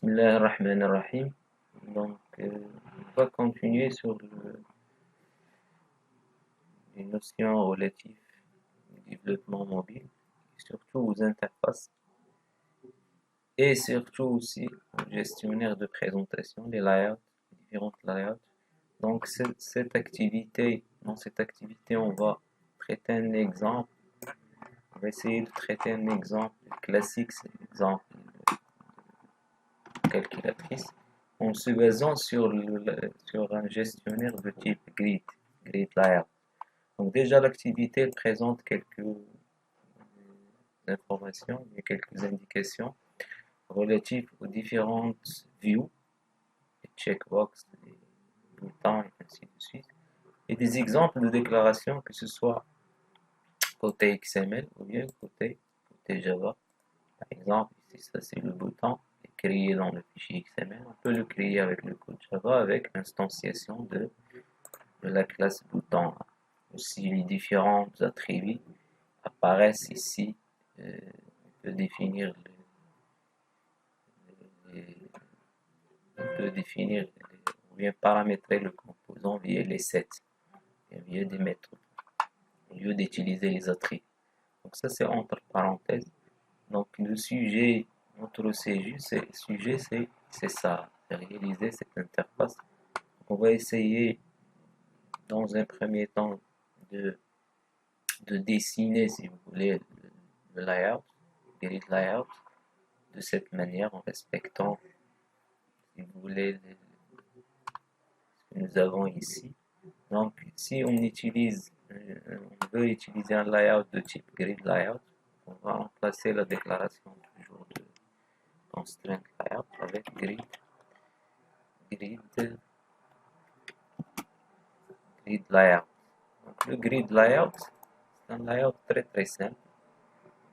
Bismillah ar-Rahman ar-Rahim. Donc, on va continuer sur les notions relatives au développement mobile, surtout aux interfaces et surtout aussi au gestionnaire de présentation, les layouts, les différentes layouts. Donc, dans cette activité, on va traiter un exemple. On va essayer de traiter un exemple classique, c'est l'exemple de calculatrice, en se basant sur un gestionnaire de type grid layout. Donc déjà l'activité présente quelques informations et quelques indications relatives aux différentes views, les checkbox, les boutons et ainsi de suite, et des exemples de déclarations que ce soit côté XML ou bien côté Java. Par exemple, ici ça c'est le bouton créé dans le fichier XML. On peut le créer avec le code Java avec l'instanciation de la classe bouton. Aussi les différents attributs apparaissent ici. On peut définir ou bien paramétrer le composant via les sets, via des méthodes, au lieu d'utiliser les attributs. Donc ça c'est entre parenthèses. Donc le sujet, notre sujet c'est ça, c'est réaliser cette interface. On va essayer dans un premier temps de dessiner, si vous voulez, le layout, le grid layout, de cette manière en respectant, si vous voulez, ce que nous avons ici. Donc, si on veut utiliser un layout de type grid layout, on va remplacer la déclaration toujours de constraint layout avec grid layout. Donc, le grid layout, c'est un layout très simple.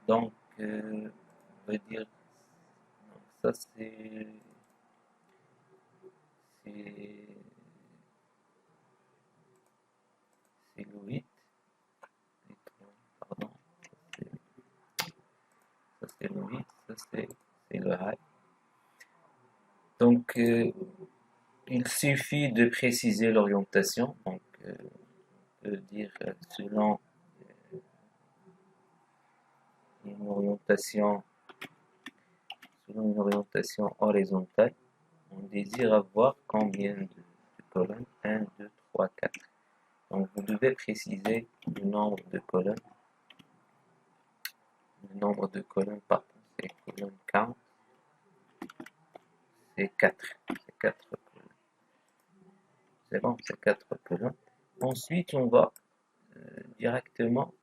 Donc, on va dire, donc ça c'est le 8, pardon, ça c'est le 8, ça c'est le high. Donc, il suffit de préciser l'orientation. Donc, on peut dire selon une orientation, horizontale, on désire avoir combien de colonnes? 1, 2, 3, 4. Donc, vous devez préciser le nombre de colonnes. Le nombre de colonnes, pardon, c'est colonne count. C'est 4. C'est 4 colonnes. C'est bon, c'est 4 colonnes. Ensuite, on va directement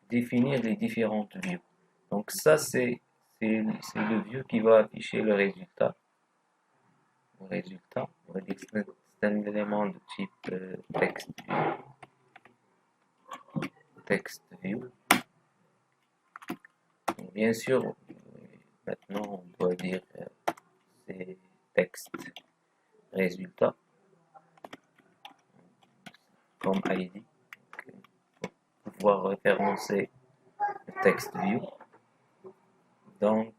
définir les différentes views. Donc ça, c'est le view qui va afficher le résultat. On va dire que c'est un élément de type text view. Donc, bien sûr, maintenant on doit dire c'est texte résultat comme ID pour pouvoir référencer le text view. Donc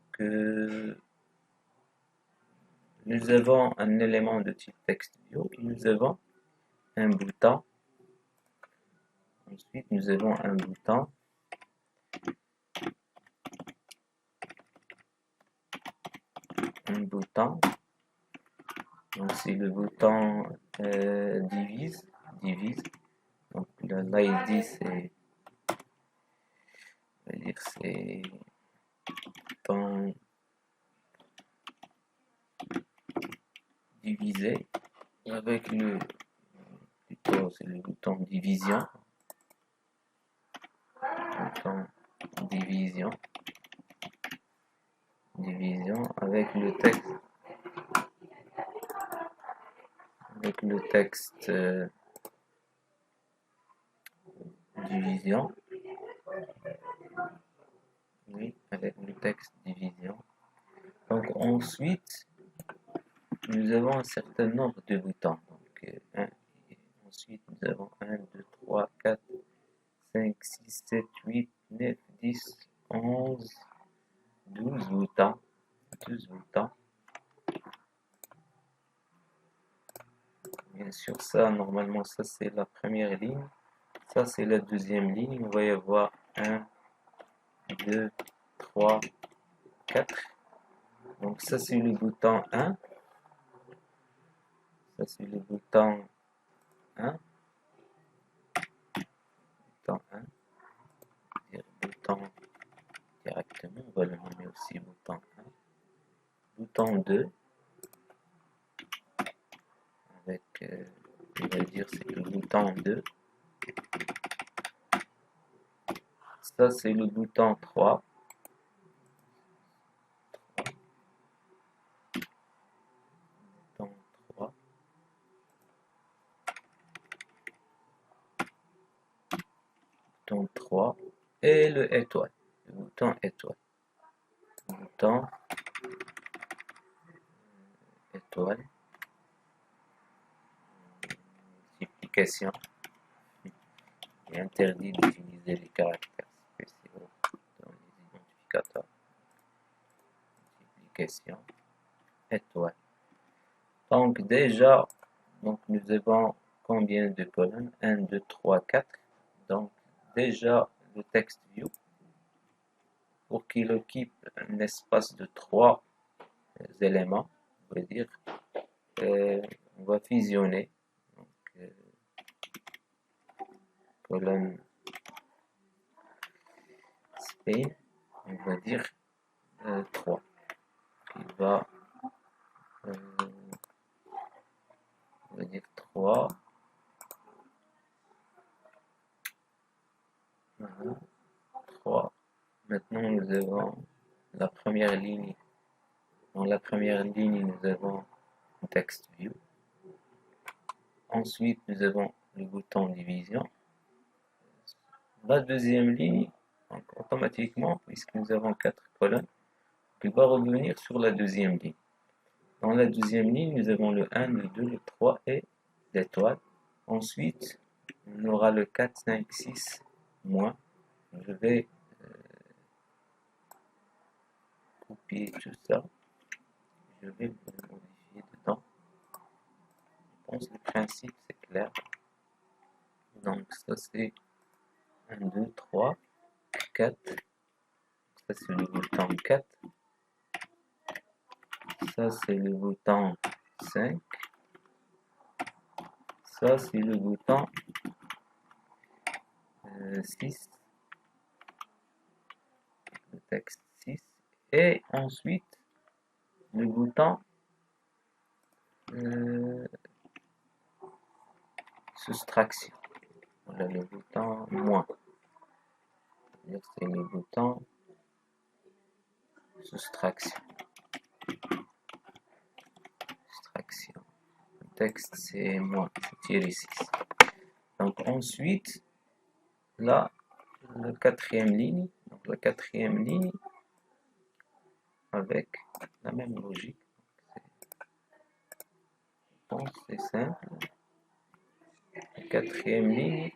nous avons un élément de type text view et nous avons un bouton. Ensuite nous avons un bouton donc c'est le bouton divise. Donc l'ID c'est bouton divisé avec c'est le bouton division. Division avec le texte division. Oui, avec le texte division. Donc ensuite, nous avons un certain nombre de boutons. Donc, ensuite, nous avons 1, 2, 3, 4, 5, 6, 7, 8, 9, 10, 11, 12 boutons. 12 boutons. Bien sûr, ça, normalement, ça c'est la première ligne. Ça c'est la deuxième ligne. On va y avoir 1, 2, 3, 4. Donc ça c'est le bouton 1. Ça c'est le bouton 1. Bouton 1. Bouton directement. On va le nommer aussi bouton 1. Bouton 2. Avec, on va dire c'est le bouton 2. Ça c'est le bouton 3. Bouton 3. Bouton 3. Et le étoile. Le bouton étoile. Bouton étoile. Multiplication. Il est interdit d'utiliser les caractères spéciaux dans les identificateurs. Multiplication. Étoile. Donc déjà, donc nous avons combien de colonnes? 1, 2, 3, 4. Donc déjà le text view, pour qu'il occupe un espace de 3 éléments, on va dire, on va fusionner. Donc, colonne Spain, on va dire 3. Il va, on va dire 3. 3. Maintenant, nous avons la première ligne. Dans la première ligne, nous avons text view. Ensuite, nous avons le bouton division. La deuxième ligne, donc automatiquement, puisque nous avons 4 colonnes, il va revenir sur la deuxième ligne. Dans la deuxième ligne, nous avons le 1, le 2, le 3 et l'étoile. Ensuite, on aura le 4, 5, 6, moins. Je vais copier tout ça. Je vais le modifier dedans. Je pense que le principe c'est clair. Donc ça c'est 1, 2, 3, 4. Ça c'est le bouton 4. Ça c'est le bouton 5. Ça c'est le bouton 6. Le texte 6. Et ensuite le bouton soustraction. Voilà le bouton moins. C'est le bouton soustraction. Soustraction. Le texte c'est moins, c'est tiré 6. Donc ensuite, là, la quatrième ligne, donc la quatrième ligne avec la même logique. Je pense que c'est simple. La quatrième ligne,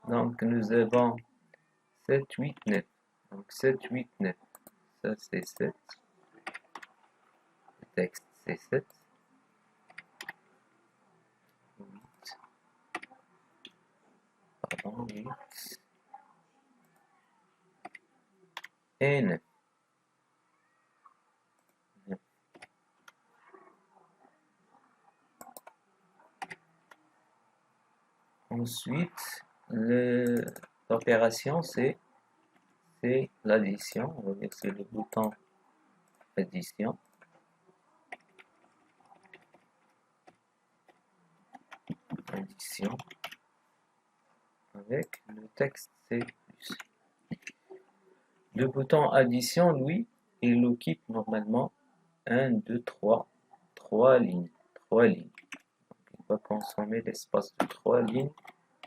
donc nous avons 7, 8, 9. Donc 7, 8, 9. Ça c'est 7. Le texte c'est 7. 8. Pardon, 8. Et 9. Ensuite, l'opération c'est l'addition. On va dire que c'est le bouton addition. Addition avec le texte C+. Le bouton addition, lui, il occupe normalement 1, 2, 3, 3 lignes. 3 lignes. Donc, il va consommer l'espace de 3 lignes.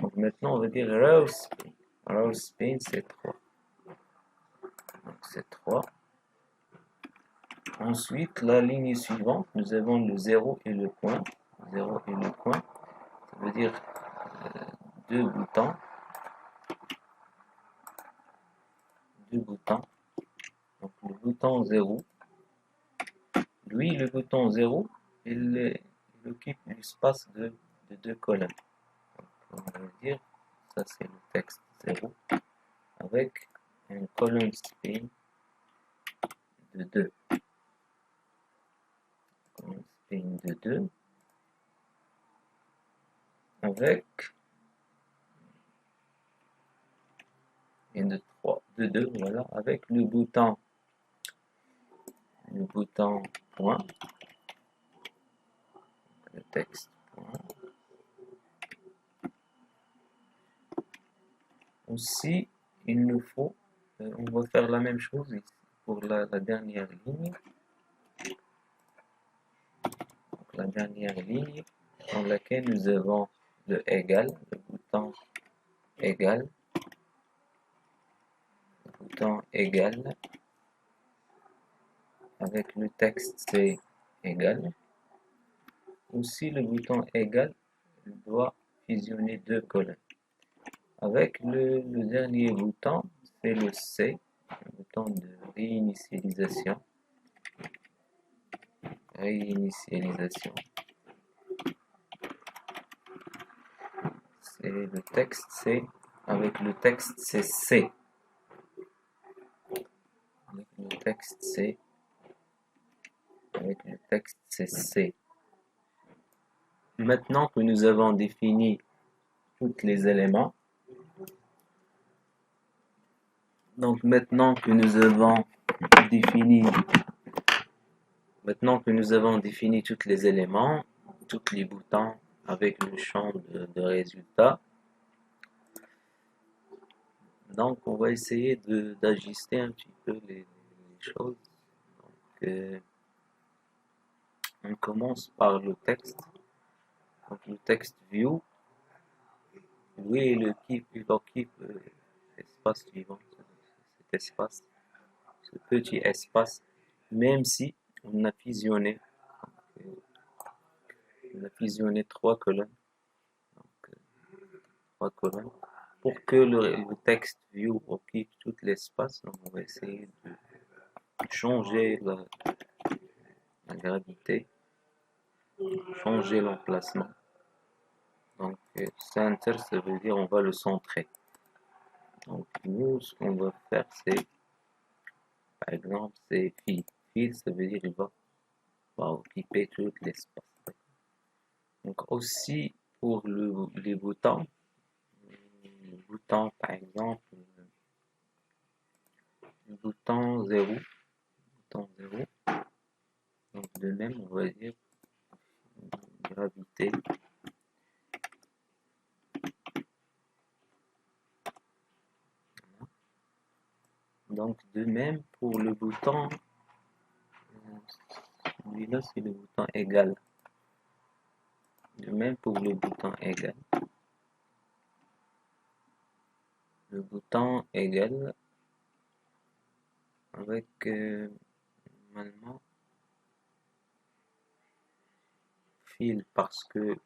Donc maintenant, on va dire row spin. Row spin, c'est 3. Donc c'est 3. Ensuite, la ligne suivante, nous avons le 0 et le point. 0 et le point. Ça veut dire 2 boutons. 2 boutons. Donc le bouton bouton 0, lui, le bouton 0, il occupe l'espace de 2 colonnes. Donc, on va dire, ça c'est le texte 0, avec une colonne spin de 2. Colonne spin de 2, avec et de 3, de 2, voilà, avec le bouton point, le texte point. Aussi, il nous faut, on va faire la même chose ici pour la dernière ligne. Donc, la dernière ligne dans laquelle nous avons le égal, le bouton égal, avec le texte c'est égal. Aussi, le bouton égal doit fusionner 2 colonnes. Avec le dernier bouton, c'est le C, le bouton de réinitialisation. C'est le texte C. Avec le texte c'est C. Avec le texte c'est C. Maintenant que nous avons défini tous les éléments, donc maintenant que nous avons défini tous les éléments, tous les boutons avec le champ de résultats, donc on va essayer d'ajuster un petit peu les choses. Donc, on commence par le texte. Donc le texte view, lui il occupe l'espace suivant, cet espace, ce petit espace, même si on a fusionné 3 colonnes. Donc, 3 colonnes. Pour que le texte view occupe tout l'espace, on va essayer de changer la gravité, changer l'emplacement. Donc center, ça veut dire on va le centrer. Donc nous, ce qu'on va faire, c'est, par exemple, c'est fill. Fill, ça veut dire il va occuper tout l'espace. Donc aussi pour les boutons, par exemple, le bouton 0, donc de même on va dire gravité, donc de même pour le bouton, celui-là c'est le bouton égal, de même pour le bouton égal, avec normalement fil parce que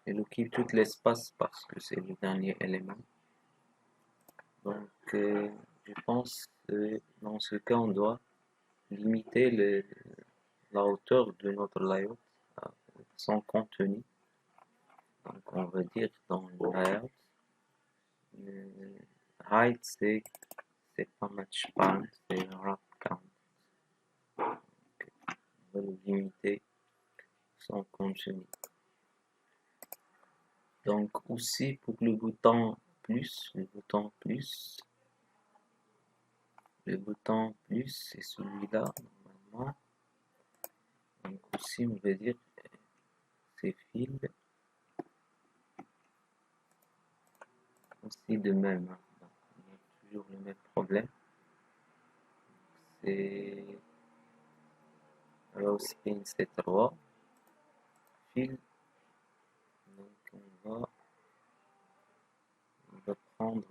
elle occupe tout l'espace parce que c'est le dernier élément. Donc je pense que dans ce cas on doit limiter la hauteur de notre layout à son contenu. Donc on va dire dans le layout, height c'est pas match parent, c'est wrap count. Donc, on va le limiter son contenu. Donc aussi pour le bouton plus, c'est celui-là normalement. Donc aussi on va dire c'est fil, aussi de même. Donc, on a toujours le même problème. C'est row spin c'est 3 fil. Donc on va prendre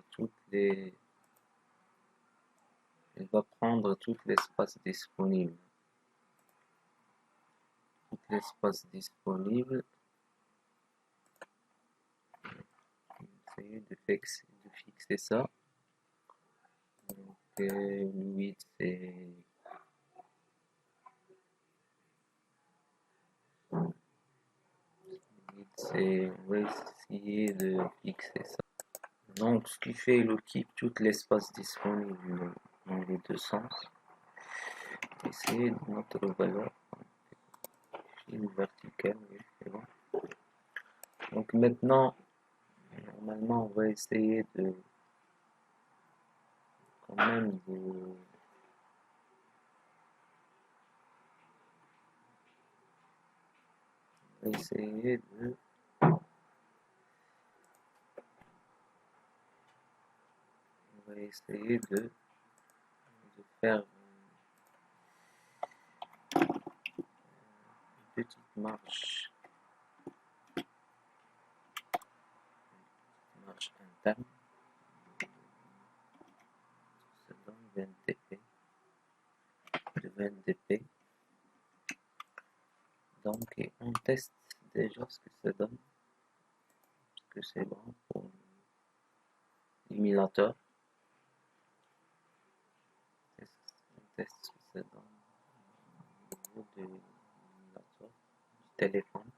tout l'espace disponible. Essayer de fixer ça. Donc le width c'est et on va essayer de fixer ça. Donc, ce qui fait, il occupe tout l'espace disponible dans les deux sens. Essayer de notre valeur. Fil vertical, oui, c'est bon. Donc maintenant, normalement, on va essayer de quand même de essayer de faire une petite marche interne. Ça donne 20 dp de 20 dp. Donc et on teste déjà ce que ça donne. Est-ce que c'est bon pour l'émulateur? On teste ce que ça donne au niveau de l'émulateur du téléphone.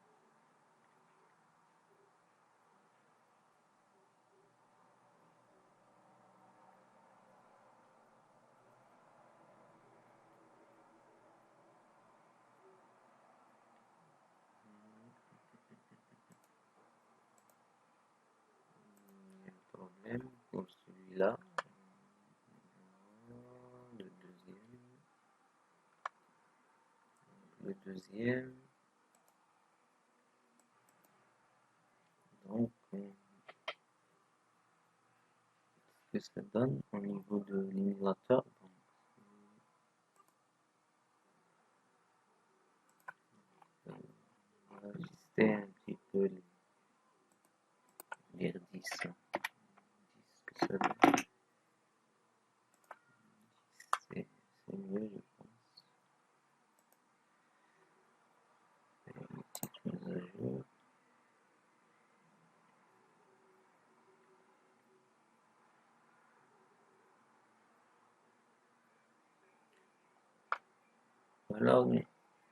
Il y a un problème pour celui-là. Le deuxième. Donc, ce que ça donne au niveau de l'émulateur. On va ajuster un petit peu les 10. Ce que ça donne. C'est mieux, je pense. Et une petite mise à jour.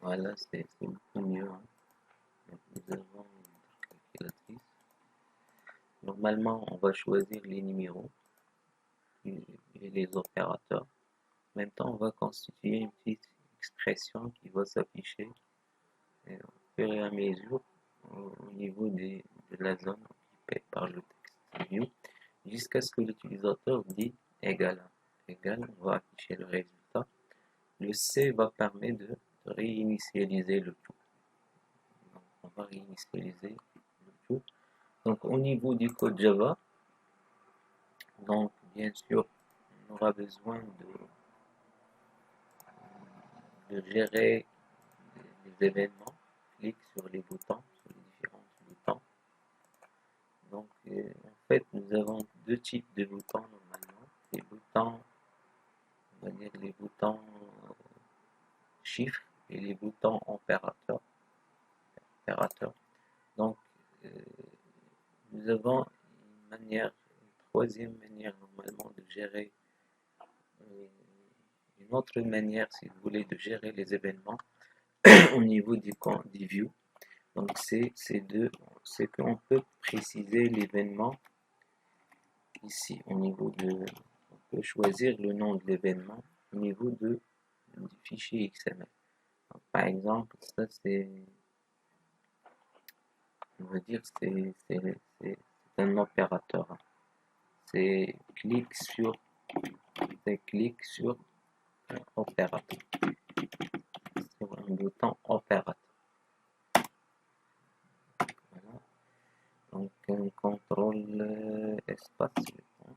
Voilà, c'est beaucoup mieux. Hein. Donc, nous avons une calculatrice. Normalement, on va choisir les numéros et les opérateurs. En même temps, on va constituer une petite expression qui va s'afficher au fur et à mesure au niveau de la zone occupée par le texte view jusqu'à ce que l'utilisateur dit égal. On va afficher le résultat. Le C va permettre de réinitialiser le tout. Donc, on va réinitialiser le tout. Donc au niveau du code Java, donc bien sûr, on aura besoin de gérer les événements. Clique sur les boutons, sur les différents boutons. Donc en fait, nous avons deux types de boutons normalement. Les boutons, on va dire les boutons chiffres et les boutons opérateurs. Donc nous avons une troisième manière normalement de gérer, une autre manière si vous voulez de gérer les événements au niveau du view. Donc c'est qu'on peut préciser l'événement ici au niveau de, on peut choisir le nom de l'événement au niveau du fichier XML. Donc, par exemple, ça c'est, on va dire c'est un opérateur. C'est clic sur un opérateur, sur un bouton opérateur. Voilà. Donc un contrôle espace, je pense.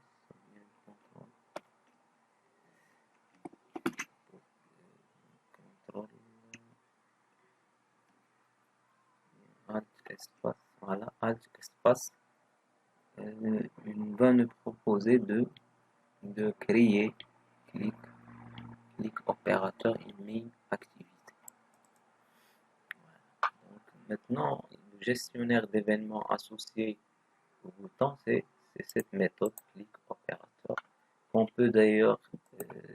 Contrôle alt espace. Voilà, alt espace. Va nous proposer de créer clic opérateur email activité. Voilà. Donc maintenant, le gestionnaire d'événements associé au bouton, c'est cette méthode clic opérateur qu'on peut d'ailleurs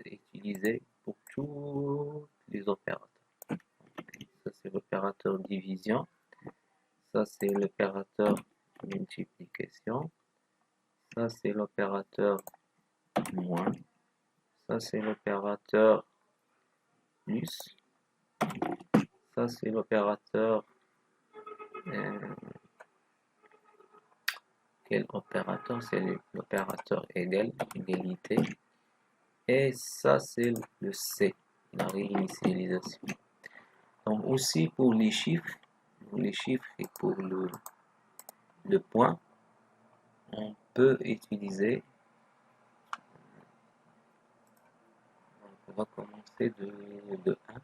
utiliser pour tous les opérateurs. Ça c'est l'opérateur division, Ça, c'est l'opérateur multiplication. Ça, c'est l'opérateur moins. Ça, c'est l'opérateur plus. Ça, c'est l'opérateur... quel opérateur? C'est l'opérateur égal, égalité. Et ça, c'est le C, la réinitialisation. Donc, aussi pour les chiffres et pour le point, on peut utiliser... On va commencer de 1.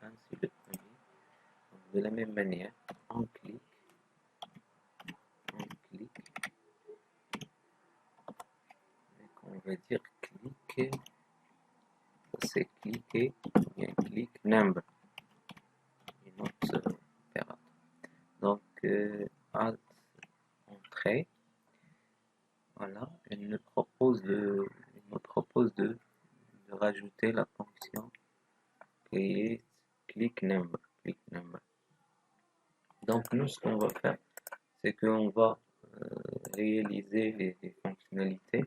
1, c'est le premier. Donc, de la même manière, on clique. On va dire cliquer. Ça, c'est cliquer. Bien, click number. Une autre opérateur. Donc, Alt, entrée. Voilà. Elle nous propose de rajouter la fonction create click number. Donc, nous, ce qu'on va faire, c'est qu'on va réaliser les fonctionnalités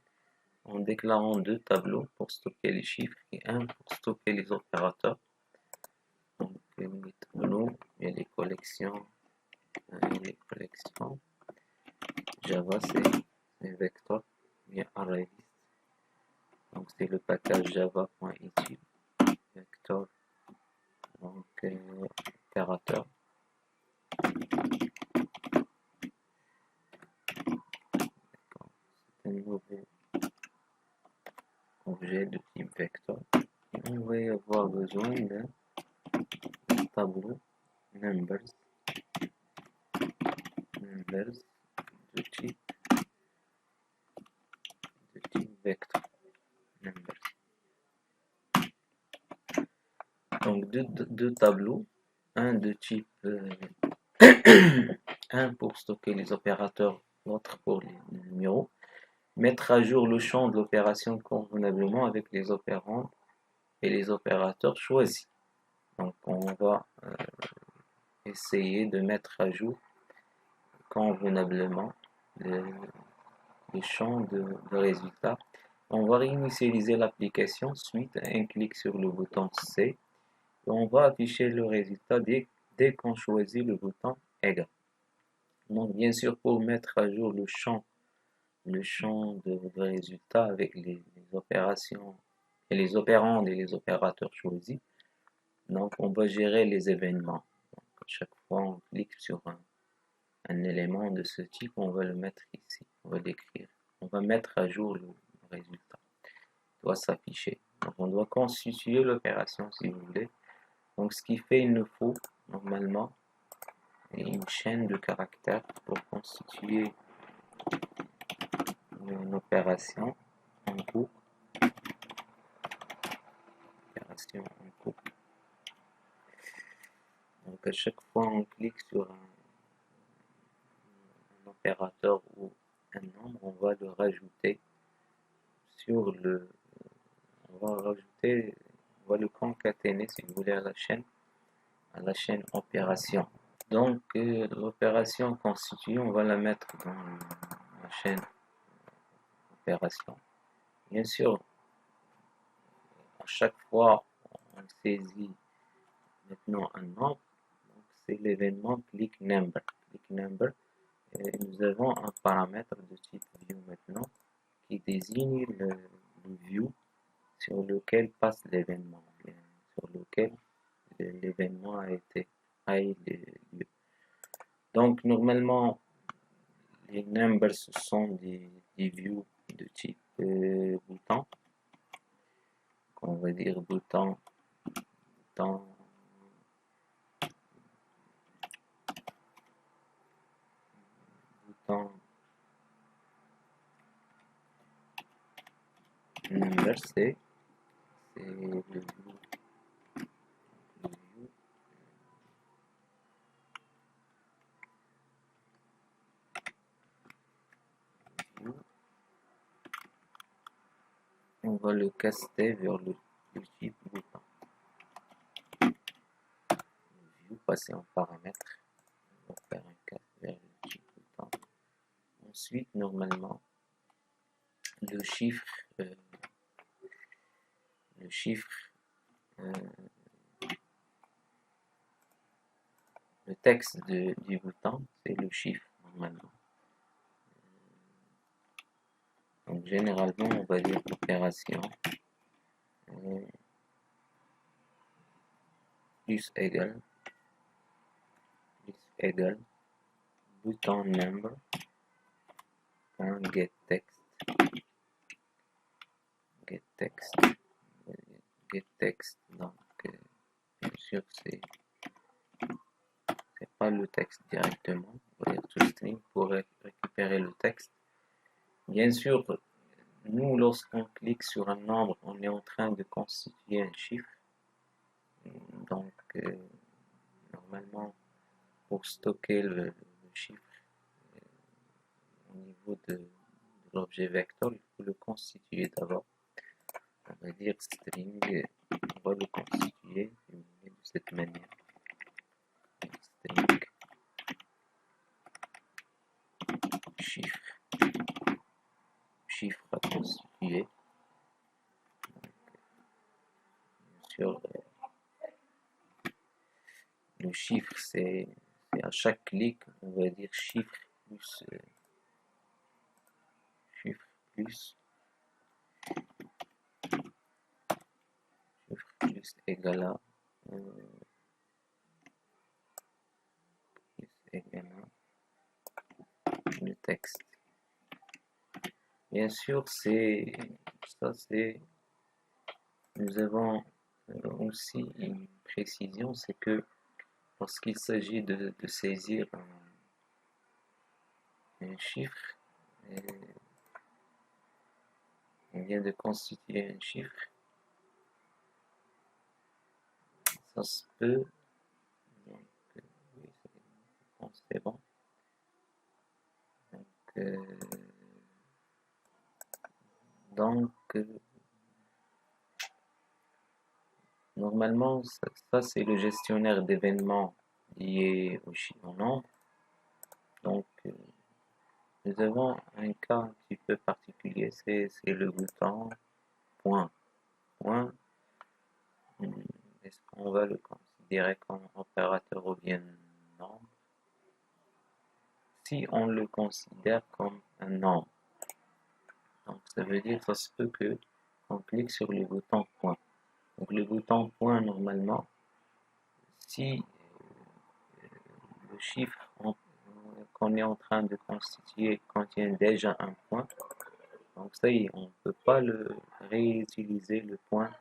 en déclarant 2 tableaux pour stocker les chiffres et un pour stocker les opérateurs. Donc, les tableaux, il y a les collections, Java, c'est vector, il y a arraylist. Donc, c'est le package java.etude, vector, donc opérateur. C'est un nouveau objet de type vector. Et on va y avoir besoin d'un tableau numbers de type vector numbers. Donc deux tableaux, un de type un pour stocker les opérateurs, l'autre pour les numéros. Mettre à jour le champ de l'opération convenablement avec les opérandes et les opérateurs choisis. Donc on va essayer de mettre à jour convenablement les champs de résultats. On va réinitialiser l'application suite à un clic sur le bouton C et on va afficher le résultat dès qu'on choisit le bouton égal. Donc bien sûr, pour mettre à jour le champ de résultats avec les opérations et les opérandes et les opérateurs choisis, donc on va gérer les événements. Donc, à chaque fois on clique sur un élément de ce type, on va le mettre ici, on va l'écrire, on va mettre à jour le résultat, il doit s'afficher. Donc on doit constituer l'opération si vous voulez. Donc ce qui fait, il nous faut normalement une chaîne de caractères pour constituer une opération en cours. Donc à chaque fois on clique sur un opérateur ou un nombre, on va le rajouter sur le, on va le concaténer si vous voulez à la chaîne opération. Donc l'opération constituée, on va la mettre dans la chaîne opération. Bien sûr, à chaque fois on saisit maintenant un nombre, donc c'est l'événement click number. Et nous avons un paramètre de type view maintenant qui désigne le view sur lequel passe l'événement, sur lequel l'événement a eu lieu. Donc normalement les numbers sont des views de type bouton. On va dire bouton number, c'est le view. On va le caster vers le type bouton. View, passer en paramètre, on va faire un Ensuite, normalement, le chiffre, le texte du bouton, c'est le chiffre normalement. Donc généralement, on va dire opération plus égal bouton number get text donc bien sûr c'est pas le texte directement, on va dire toString pour récupérer le texte. Bien sûr, nous lorsqu'on clique sur un nombre, on est en train de constituer un chiffre. Donc normalement, pour stocker le chiffre au niveau de l'objet vecteur, il faut le constituer d'abord. On va dire string, on va le constituer de cette manière. String chiffre à constituer. Bien sûr, le chiffre c'est à chaque clic, on va dire chiffre plus égal à le texte. Bien sûr, nous avons aussi une précision, c'est que lorsqu'il s'agit de saisir un chiffre, on vient de constituer un chiffre, ça se peut, donc c'est bon. Donc normalement, ça c'est le gestionnaire d'événements liés au nombre. Donc, nous avons un cas un petit peu particulier, c'est le bouton point. Est-ce qu'on va le considérer comme opérateur ou bien nombre? Si on le considère comme un nombre, donc ça veut dire que ça se peut que on clique sur le bouton point. Donc le bouton point, normalement, si le chiffre qu'on est en train de constituer contient déjà un point, donc ça y est, on ne peut pas le réutiliser le point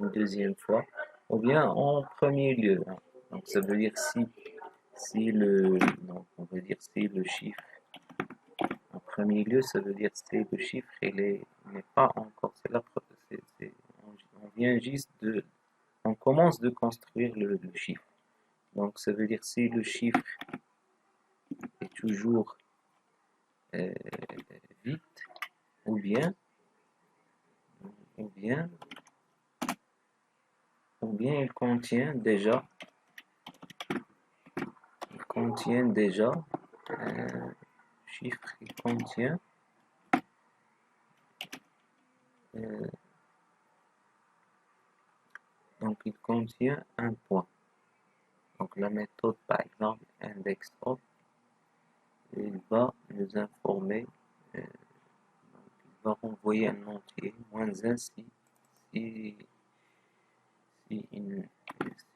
une deuxième fois, ou bien en premier lieu. Donc ça veut dire on va dire si le chiffre en premier lieu, ça veut dire si le chiffre n'est pas encore, on vient juste on commence de construire le chiffre. Donc ça veut dire si le chiffre est toujours vite, ou bien il contient déjà chiffre, il contient donc il contient un point. Donc la méthode par exemple indexOf, il va nous informer, il va renvoyer un entier -1 si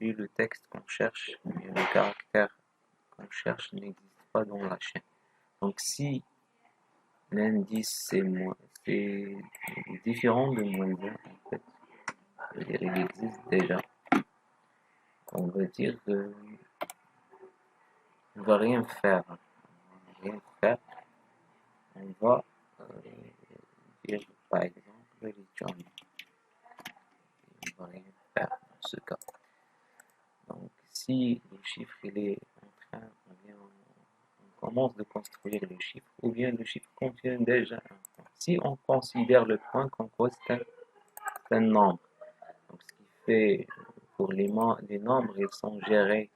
le texte qu'on cherche, le caractère qu'on cherche n'existe pas dans la chaîne. Donc si l'indice c'est différent de -1 en fait, c'est-à-dire il existe déjà, on va dire que on va rien faire, on va dire par exemple return, on va rien faire dans ce cas. Donc si le chiffre il est en train, on commence de construire le chiffre, ou bien le chiffre contient déjà un point. Si on considère le point comme quoi c'est un nombre, donc ce qui fait pour les nombres, ils sont gérés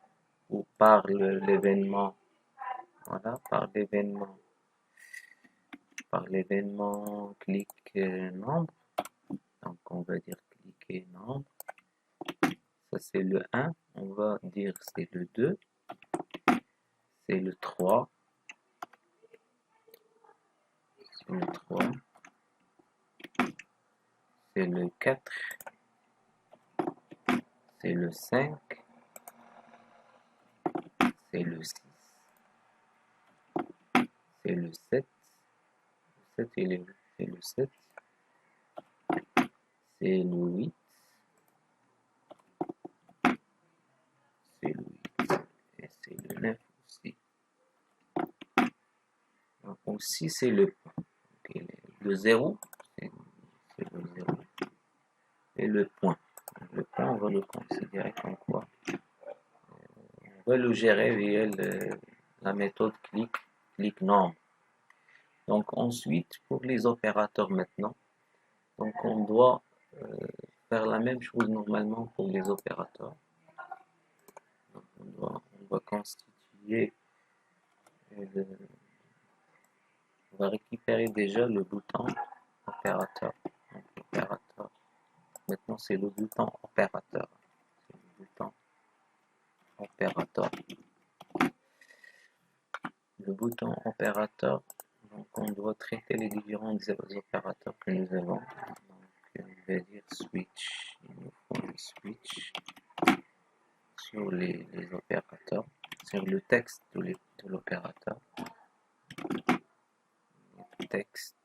ou par l'événement, voilà, par l'événement par l'événement clic nombre. Donc on va dire cliquer nombre. Ça c'est le 1. On va dire c'est le 2. C'est le 3. C'est le 3. C'est le 4. C'est le 5. C'est le 6. C'est le 7. Le 7 il est où? C'est le 7. C'est le 8. C'est le 8. Et c'est le 9 aussi. Donc aussi c'est le point. Okay. Le 0, c'est le 0. Et le point. Le point, on va le considérer comme quoi? On va le gérer via la méthode clic nombre. Donc ensuite, pour les opérateurs maintenant, donc on doit faire la même chose normalement pour les opérateurs. Donc on va constituer, on va récupérer déjà le bouton opérateur. Donc, opérateur. Maintenant c'est le bouton opérateur. C'est le bouton opérateur. Le bouton opérateur, donc on doit traiter les différents opérateurs que nous avons. Donc on va dire switch, il nous faut un switch sur les opérateurs, sur le texte de l'opérateur. Texte.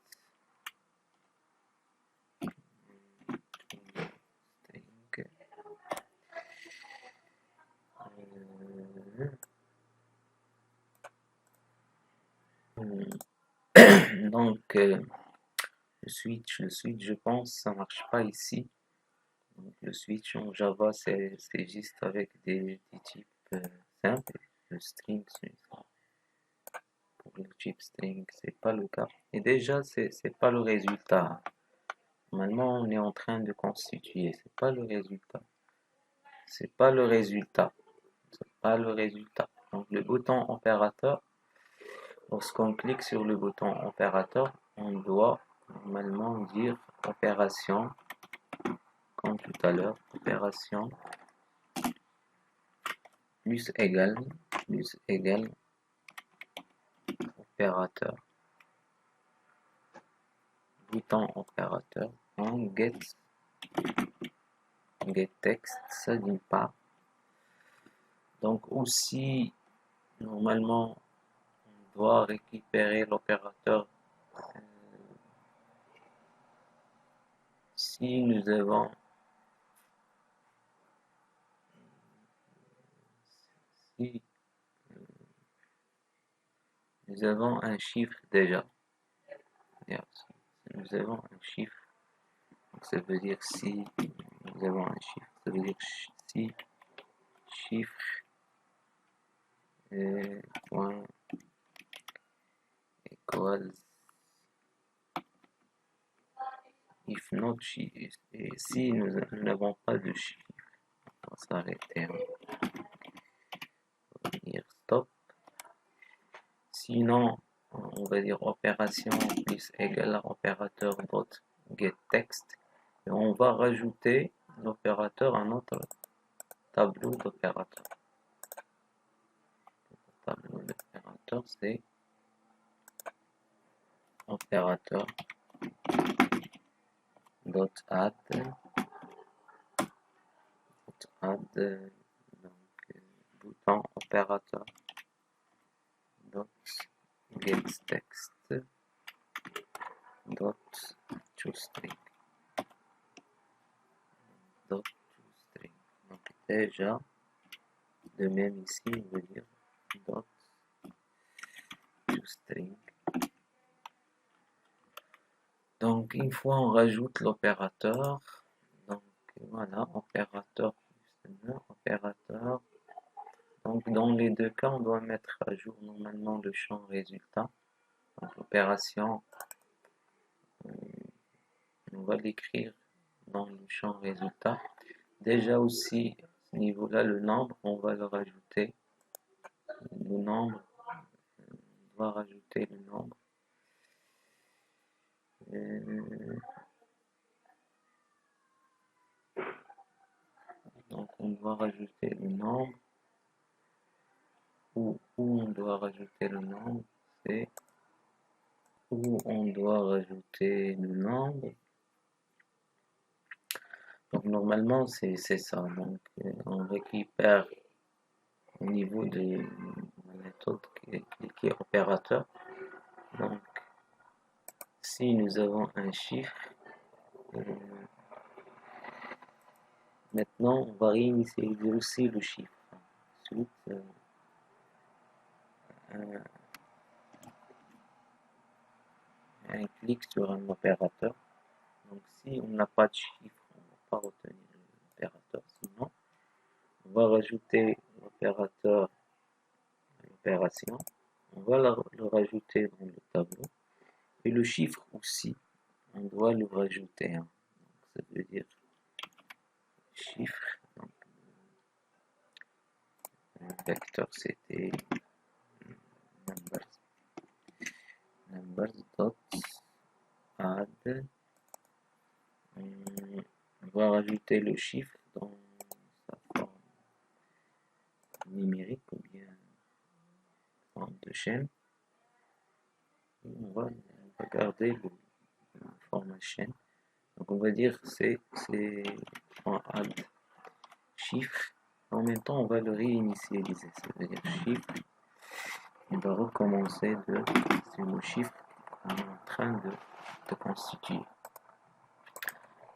Donc le switch je pense ça marche pas ici. Donc, le switch en Java c'est juste avec des types simples. Le string pour le type string c'est pas le cas, et déjà c'est pas le résultat. Normalement on est en train de constituer, c'est pas le résultat, c'est pas le résultat, c'est pas le résultat. Donc le bouton opérateur, lorsqu'on clique sur le bouton opérateur, on doit normalement dire opération, comme tout à l'heure, opération plus égal opérateur, bouton opérateur, en get text, ça d'une part. Donc aussi normalement on doit récupérer l'opérateur si nous avons un chiffre déjà. Si nous avons un chiffre, donc ça veut dire si nous avons un chiffre, ça veut dire si chiffre point equals if not chiffre, et si nous n'avons pas de chiffre, on va s'arrêter, on va dire stop. Sinon on va dire opération plus égal à opérateur dot get text, et on va rajouter l'opérateur à notre tableau d'opérateur. Le tableau d'opérateur c'est opérateur dot add donc bouton opérateur dot get text dot toString dot toString. Donc déjà de même ici on veut dire dot toString. Donc une fois on rajoute l'opérateur, donc voilà, opérateur plus opérateur. Donc dans les deux cas on doit mettre à jour normalement le champ résultat. Donc l'opération on va l'écrire dans le champ résultat. Déjà aussi à ce niveau là le nombre on va le rajouter, le nombre, on va rajouter le nombre. Donc on doit rajouter le nombre. Où on doit rajouter le nombre, c'est où on doit rajouter le nombre. Donc normalement c'est ça. Donc on récupère au niveau de la méthode qui est opérateur. Donc si nous avons un chiffre, maintenant on va réinitialiser aussi le chiffre. Ensuite, un clic sur un opérateur. Donc si on n'a pas de chiffre, on ne va pas retenir l'opérateur. Sinon, on va rajouter l'opérateur à l'opération. On va le rajouter dans le tableau. Et le chiffre aussi, on doit le rajouter. Donc ça veut dire chiffre. Donc, le vecteur c'était numbers dot add. On va rajouter le chiffre dans sa forme numérique ou bien forme de chaîne. Et on va garder la forme chaîne. Donc on va dire c'est .add chiffre. En même temps on va le réinitialiser. Ça veut dire chiffre. Il va recommencer c'est le chiffre qu'on est en train de constituer.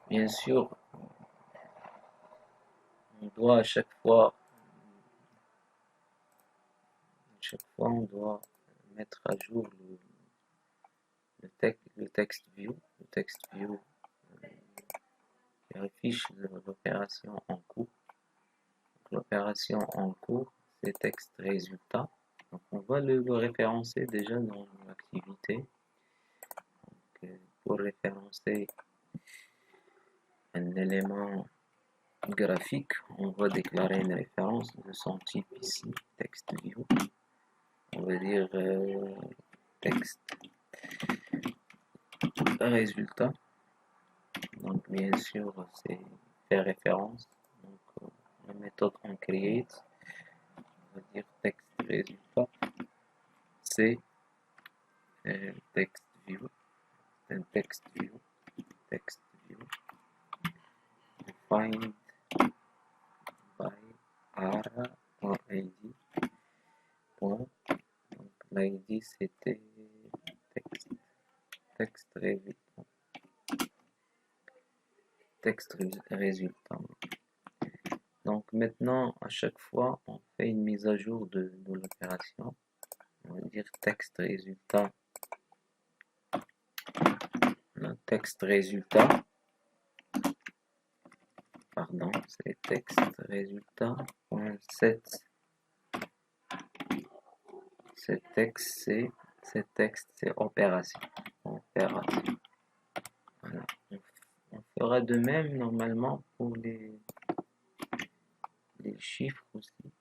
Bien sûr, on doit à chaque fois on doit mettre à jour le text view. Le text view qui affiche l'opération en cours. L'opération en cours, c'est texte résultat. Donc on va le référencer déjà dans l'activité. Pour référencer un élément graphique, on va déclarer une référence de son type ici, text view. On va dire texte résultat. Donc bien sûr c'est faire référence. Donc la méthode on create, on va dire texte résultat, c'est text view, un text view defined by r.id. Donc l'id c'était texte résultat. Donc maintenant à chaque fois on fait une mise à jour de l'opération. On va dire texte résultat. Le texte résultat, pardon, c'est texte résultat. Set texte c'est opération. Voilà. On fera de même normalement pour les chiffres aussi.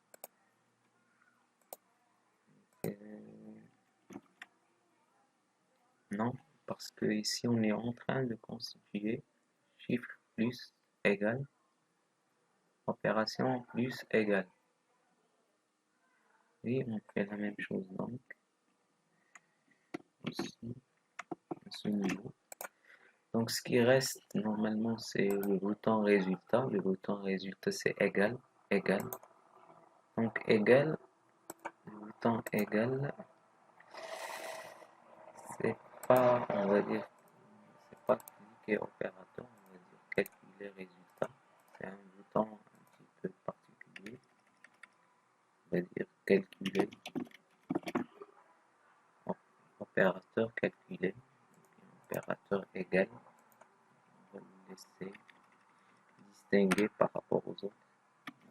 Non, parce que ici on est en train de constituer chiffre plus égal, opération plus égal. Et on fait la même chose donc aussi à ce niveau. Donc ce qui reste normalement c'est le bouton résultat. Le bouton résultat c'est égal. Donc égal, le bouton égal, c'est pas, on va dire, c'est pas cliquer opérateur, on va dire calculer résultat. C'est un bouton un petit peu particulier. On va dire calculer opérateur calculer, opérateur égal. On va le laisser distinguer par rapport aux autres.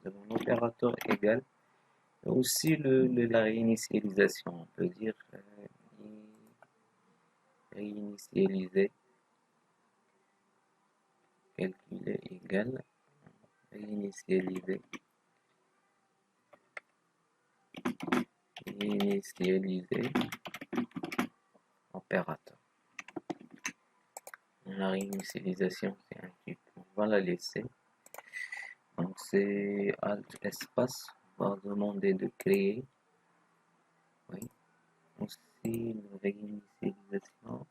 Nous avons l'opérateur égal. Aussi la réinitialisation, on peut dire réinitialiser, calculer égal, réinitialiser, opérateur. la réinitialisation, c'est un type. On va la laisser. Donc c'est Alt espace. On va demander de créer. Oui. Aussi, la réinitialisation,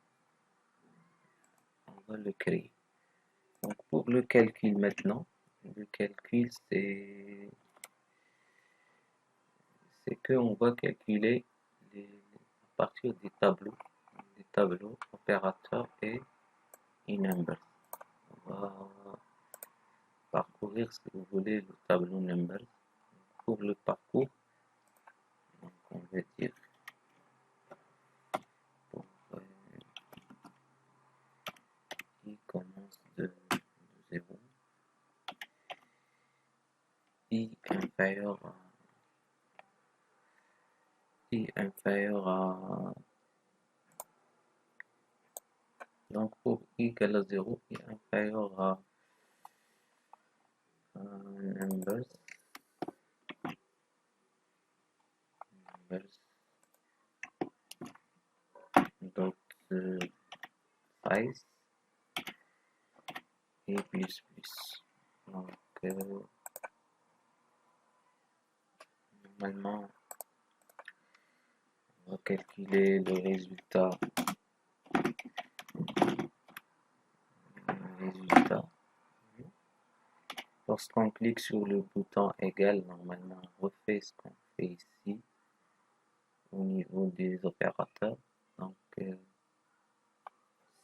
on va le créer. Donc pour le calcul maintenant, le calcul c'est qu'on va calculer à partir des tableaux opérateurs et numbers. On va parcourir, si vous voulez, le tableau numbers. Pour le parcours, donc on va dire pour i commence de 0, i inférieur à donc pour i égale à 0, i inférieur à numbers, dot size et plus. Donc normalement on va calculer le résultat. Lorsqu'on clique sur le bouton égal, normalement on refait ce qu'on fait ici au niveau des opérateurs. Donc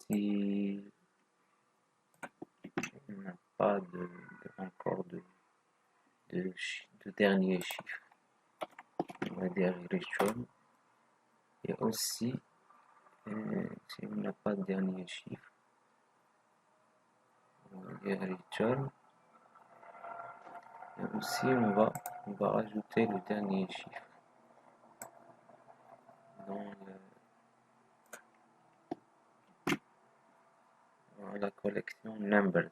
si on n'a pas encore de dernier chiffre, on va dire return. Et aussi si on n'a pas de dernier chiffre, on va dire return. Et aussi on va rajouter le dernier chiffre dans la collection numbers.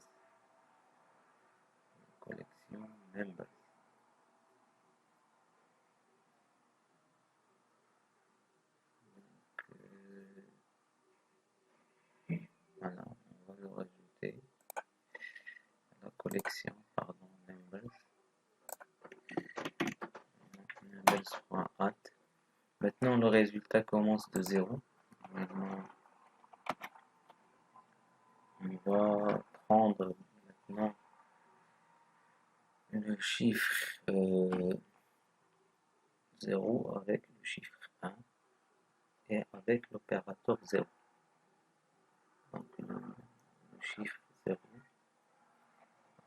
Voilà, on va le rajouter à la collection, numbers.add. Maintenant le résultat commence de 0. Maintenant on va prendre maintenant le chiffre 0 avec le chiffre 1 et avec l'opérateur 0. Donc le chiffre 0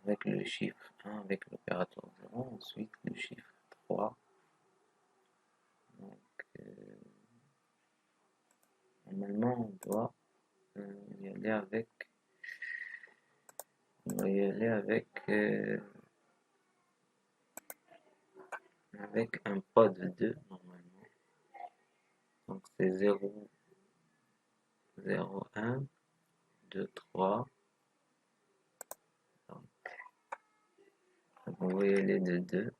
avec le chiffre 1 avec l'opérateur 0, ensuite le chiffre 3. Donc normalement on doit y aller avec avec un pod 2 normalement. Donc c'est 0, 0, 1, 2, 3. Donc on va y aller de 2.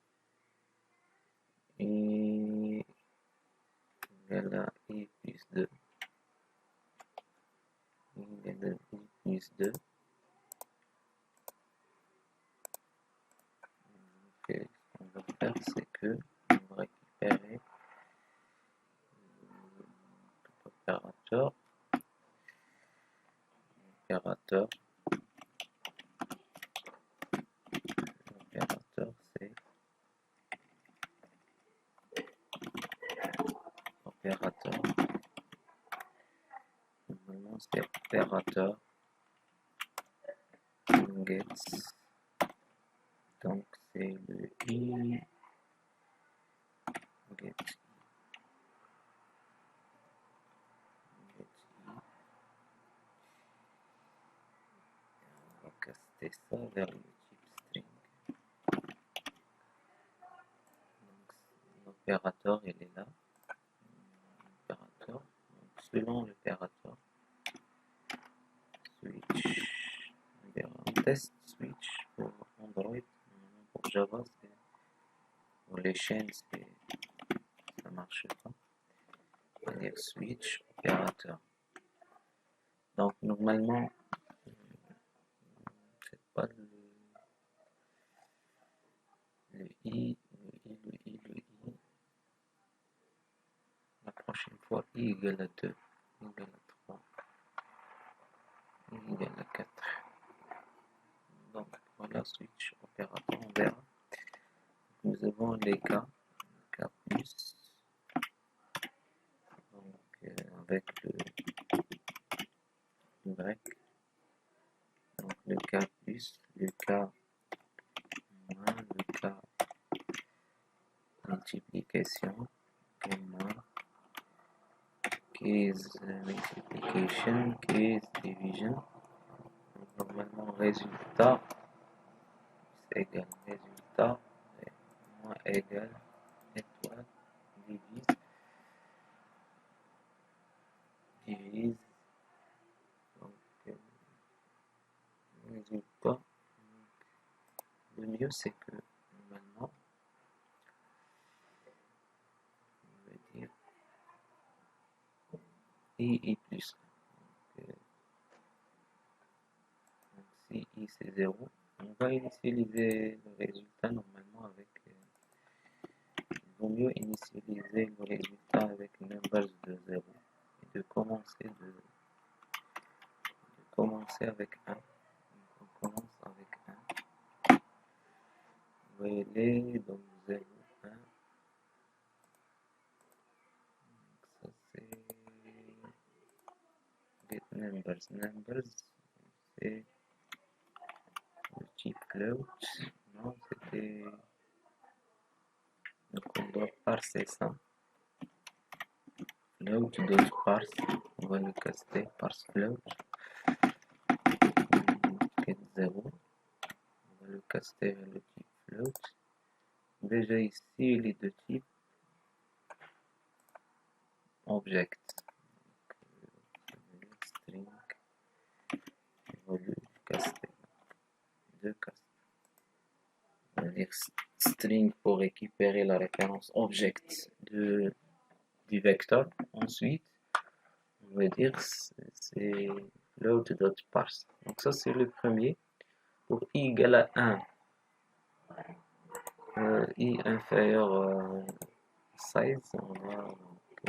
Et égale à i plus 2. I égale à i plus 2. Okay. Ce qu'on va faire, c'est que on va récupérer l'opérateur. L'opérateur c'est opérateur. Normalement c'est opérateur gets. Donc c'est le i get. On va caster ça vers le type string. Donc l'opérateur il est là. L'opérateur. Donc selon l'opérateur, switch. On verra un test switch pour Android. Pour Java, pour les chaînes, ça marche pas. On va dire switch opérateur. Donc normalement pas le i. La prochaine fois, i égale à 2, i égale à 3, i égale à 4. Donc voilà, switch opérateur, on verra. Nous avons les k plus, donc avec le y, donc le k plus, le k moins, le k multiplication, et moins, case multiplication, case division. Donc, normalement, résultat c'est égal résultat moins égal étoile divise donc résultat. Le mieux c'est que normalement on va dire i plus 1. Donc, si i c'est 0, on va initialiser le résultat normalement avec il vaut mieux initialiser le résultat avec une inverse de 0 et de commencer avec 1. Donc, on commence avec 1. Vous voyez, donc 0, 1. Donc, ça c'est get numbers. Numbers, c'est le type float. Non, c'était. Donc, on doit parser ça. Float dot parse. On va le caster parse float. Get 0. On va le caster vers le type float. Déjà ici, il est de type object. Donc, string. On va le caster. Deux castes. On va dire string pour récupérer la référence object du vecteur. Ensuite, on va dire c'est float.parse. Donc ça c'est le premier. Pour i égale à 1, i inférieur à 16, on va donc,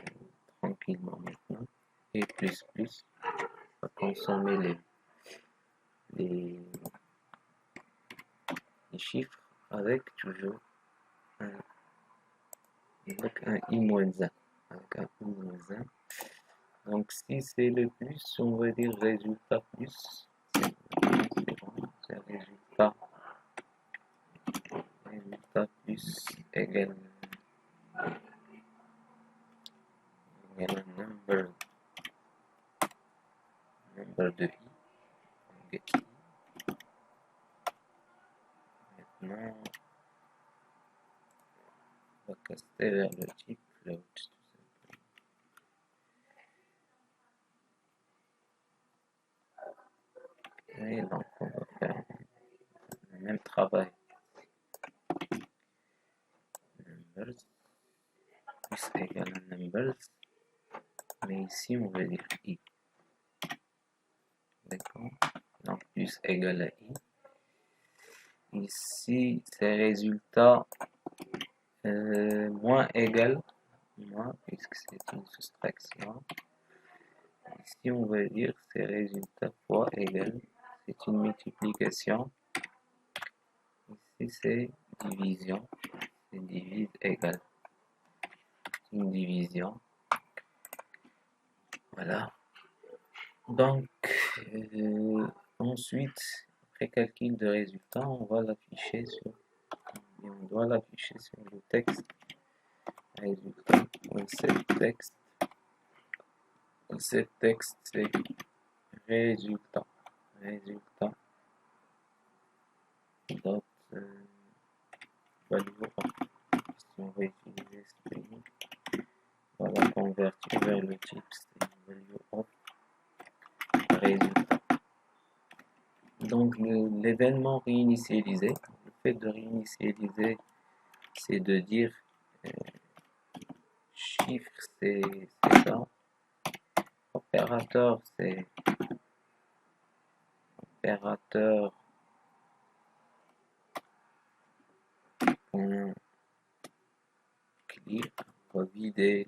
tranquillement maintenant. Et plus, on va consommer les chiffres avec toujours avec un i moins 1. Avec un i moins 1. Donc si c'est le plus, on va dire résultat plus. C'est résultat plus égale number de i. Get i. Maintenant, on va caster vers le type float. Et donc on va faire le même travail. Numbers plus égale à numbers. Mais ici on va dire i. D'accord. Donc plus égale à i. Ici c'est résultat moins égal moins puisque c'est une soustraction. Ici on va dire c'est résultat fois égal. C'est une multiplication. Ici c'est division. C'est divise égal. Une division. Voilà. Donc ensuite, après calcul de résultat, on va l'afficher sur on doit l'afficher sur le texte résultat. Ce texte c'est résultat dot value of. Si on va utiliser string, on va la convertir vers le type string value of résultat. Donc l'événement réinitialisé, le fait de réinitialiser, c'est de dire chiffre c'est ça, opérateur c'est opérateur point clear, on va vider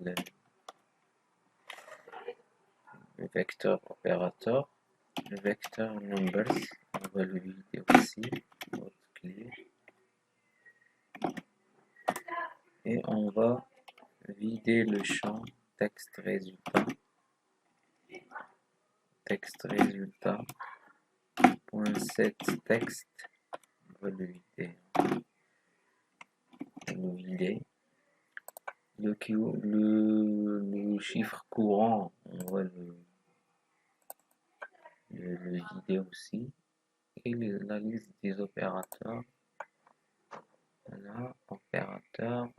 le vecteur opérateur, le vecteur numbers, on va le vider aussi, clear, et on va vider le champ texte résultat, point set texte, on va le vider. Le chiffre courant, on va le vider aussi. Et la liste des opérateurs. Voilà, opérateur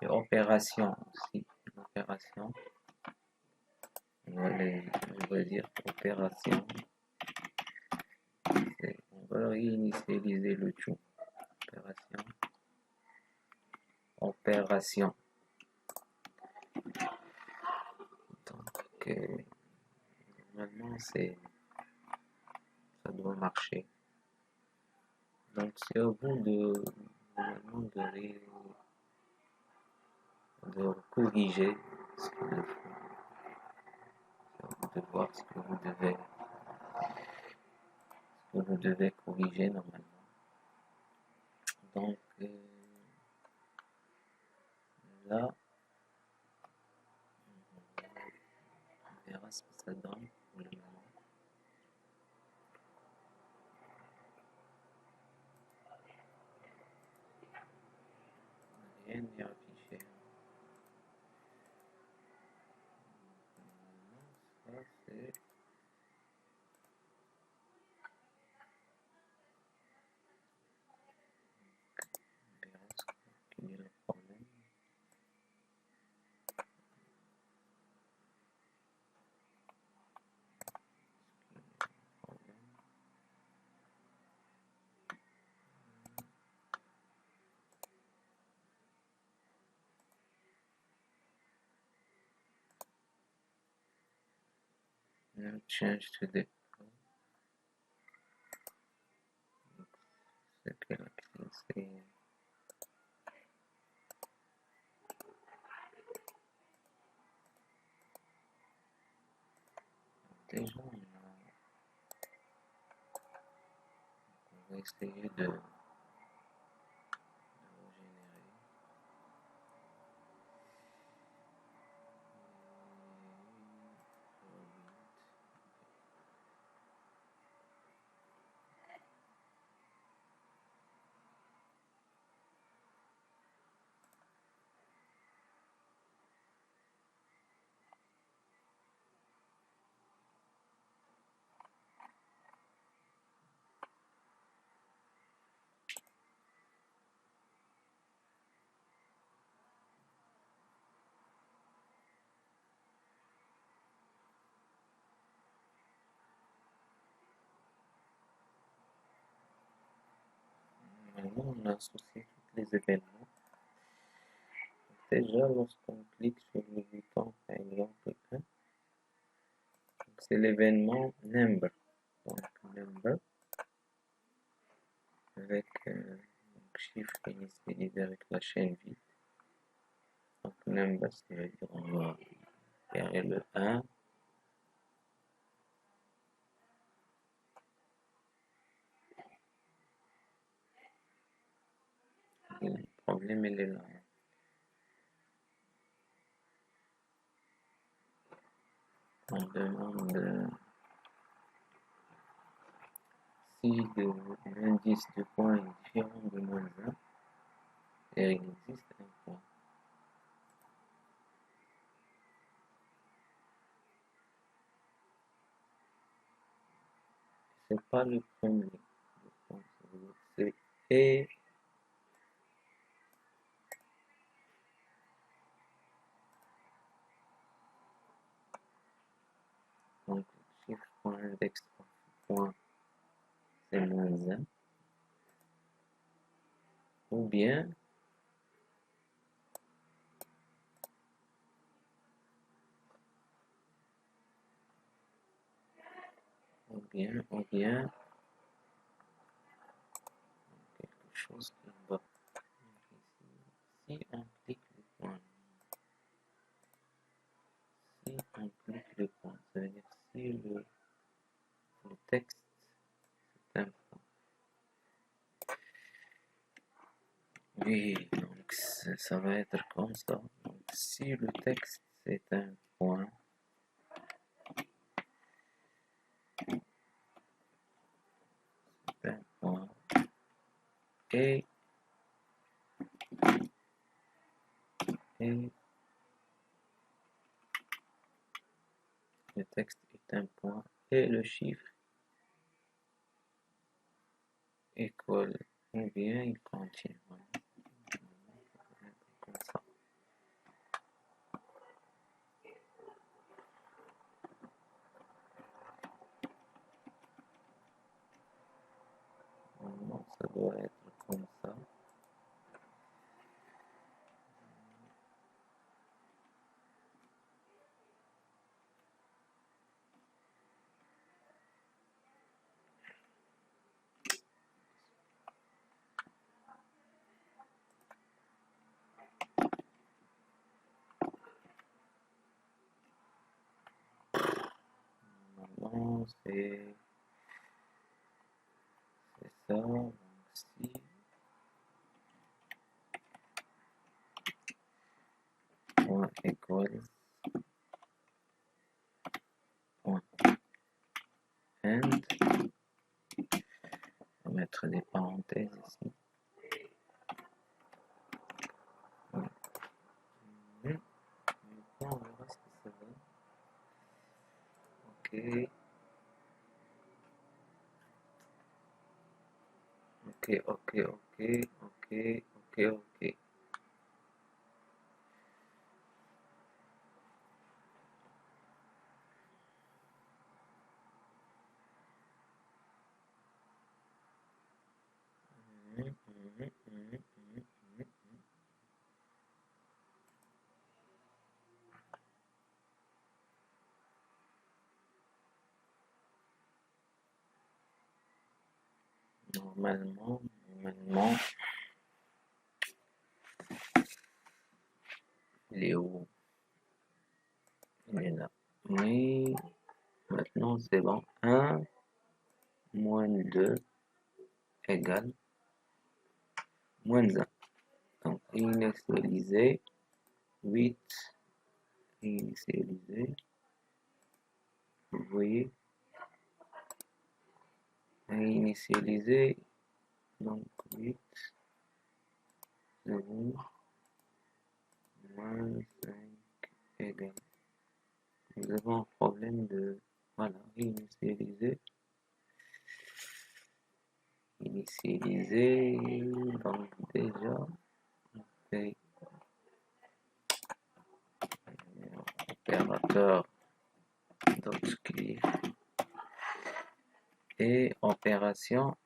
et opération aussi. Opération. On va dire opération. On va réinitialiser le tout. Opération. Donc, normalement, ça doit marcher. Donc, c'est à vous normalement de corriger ce qu'il faut. C'est à vous de voir ce que vous devez corriger normalement. Donc, là, on verra ce que ça donne pour le moment. Rien n'est affiché. Ça, c'est... On verra quel est le problème. No change to the c'est déjà on va essayer de régénérer. Maintenant, on a associé tous les événements. Déjà, lorsqu'on clique sur le bouton, par exemple, 1, c'est l'événement number. Donc, number, avec chiffre initialisé avec la chaîne vide. Donc, number, c'est-à-dire on va faire le 1. Le problème, il est là. On demande si l'indice de point est différent de moins 1, et il existe un point. C'est pas le premier. C'est et donc chiffre point index point c'est moins 1, ou bien quelque chose qui va. Si on clique le point, ça veut dire si le texte est un point. Oui, donc ça va être comme ça. Donc, si le texte est un point, et le texte est un point et le chiffre école ou bien il contient. Voilà. Comme ça. Normalement, ça doit être comme ça. Normalement, c'est ça. Donc, si point école point end, on va mettre des parenthèses ici. On verra ce que ça donne. Ok. Ok. Normalement, il est où? Il est là. Mais maintenant, c'est bon. 1 moins 2 égale moins 1. Donc, initialiser 8, initialiser, vous voyez, initialiser, donc 8, 0, moins 5 égale. Nous avons un problème de, voilà, initialiser, donc déjà, on fait opérateur .clear et opération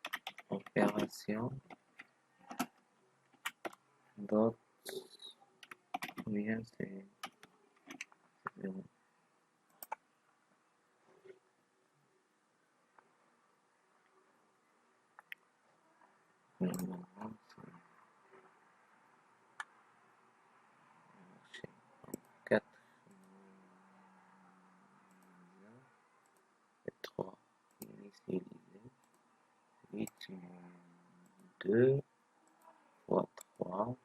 dot, bien c'est 0. Normalement, c'est 4 et 3 initialisé, 8 2 fois 3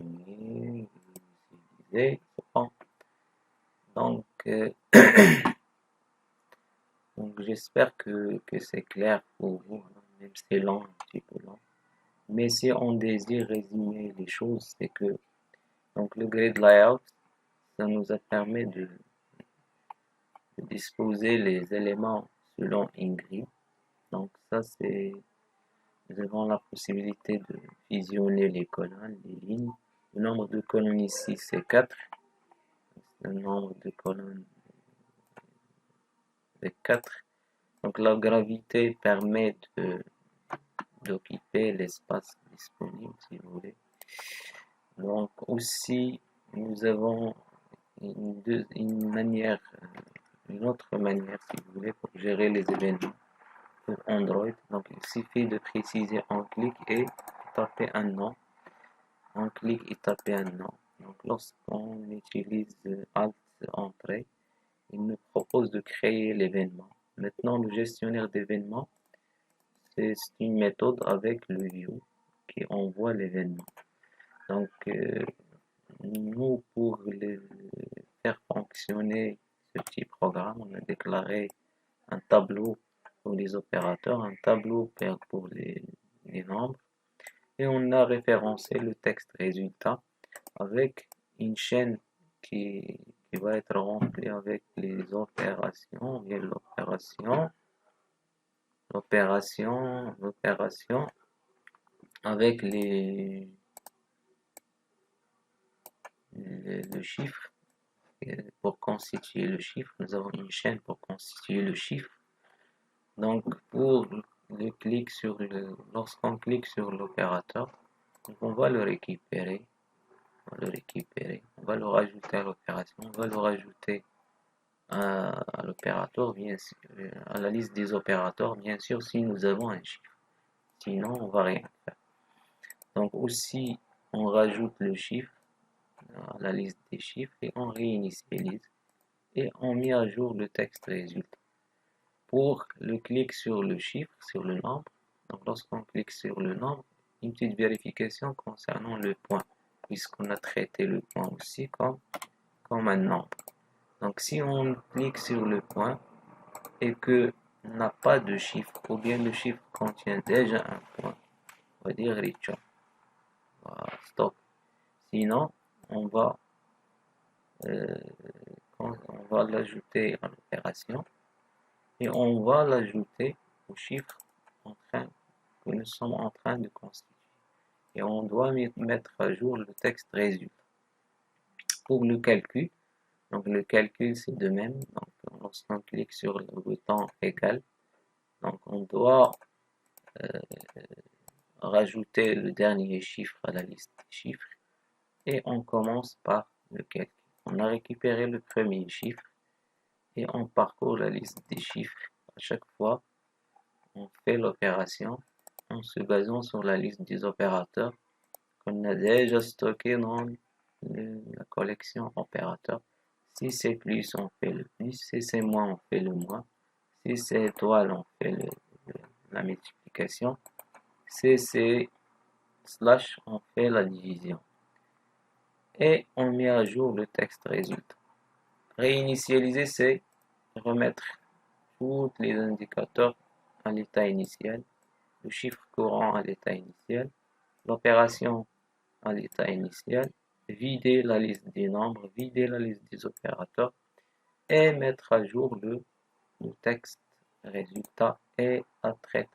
initialisé, c'est bon. Donc, donc j'espère que c'est clair pour vous, hein, même si c'est long, un petit peu long. Mais si on désire résumer les choses, c'est que donc le grid layout, ça nous a permis de disposer les éléments selon une grille. Donc ça c'est, nous avons la possibilité de fusionner les colonnes, les lignes. Le nombre de colonnes ici c'est 4. Le nombre de colonnes est 4. Donc la gravité permet d'occuper l'espace disponible si vous voulez. Donc aussi nous avons une autre manière si vous voulez pour gérer les événements. pour Android. Donc il suffit de préciser un clic et taper un nom. On clique et taper un nom. Donc lorsqu'on utilise Alt Entrée, il nous propose de créer l'événement. Maintenant, le gestionnaire d'événements, c'est une méthode avec le view qui envoie l'événement. Donc, nous, pour faire fonctionner ce petit programme, on a déclaré un tableau pour les opérateurs, un tableau pour les nombres, et on a référencé le texte résultat avec une chaîne qui va être remplie avec les opérations, et l'opération avec le chiffre. Pour constituer le chiffre, nous avons une chaîne pour constituer le chiffre. Donc pour le clic sur lorsqu'on clique sur l'opérateur, on va le récupérer, on va le rajouter à l'opération, on va le rajouter à l'opérateur, bien sûr, à la liste des opérateurs, bien sûr, si nous avons un chiffre. Sinon, on va rien faire. Donc aussi, on rajoute le chiffre à la liste des chiffres et on réinitialise et on met à jour le texte résultat. Pour le clic sur le chiffre, sur le nombre, donc lorsqu'on clique sur le nombre, une petite vérification concernant le point, puisqu'on a traité le point aussi comme un nombre. Donc si on clique sur le point et que n'a pas de chiffre, ou bien le chiffre contient déjà un point, on va dire return. Voilà, stop. Sinon, on va l'ajouter à l'opération et on va l'ajouter au chiffre que nous sommes en train de constituer. Et on doit mettre à jour le texte résultat. Pour le calcul, donc le calcul c'est de même. Donc lorsqu'on clique sur le bouton égal, donc on doit rajouter le dernier chiffre à la liste des chiffres et on commence par le calcul. On a récupéré le premier chiffre et on parcourt la liste des chiffres. À chaque fois, on fait l'opération en se basant sur la liste des opérateurs qu'on a déjà stocké dans la collection opérateur. Si c'est plus, on fait le plus. Si c'est moins, on fait le moins. Si c'est étoile, on fait la multiplication. Si c'est slash, on fait la division. Et on met à jour le texte résultat. Réinitialiser, c'est remettre tous les indicateurs à l'état initial, le chiffre courant à l'état initial, l'opération à l'état initial, vider la liste des nombres, vider la liste des opérateurs et mettre à jour le texte résultat et à très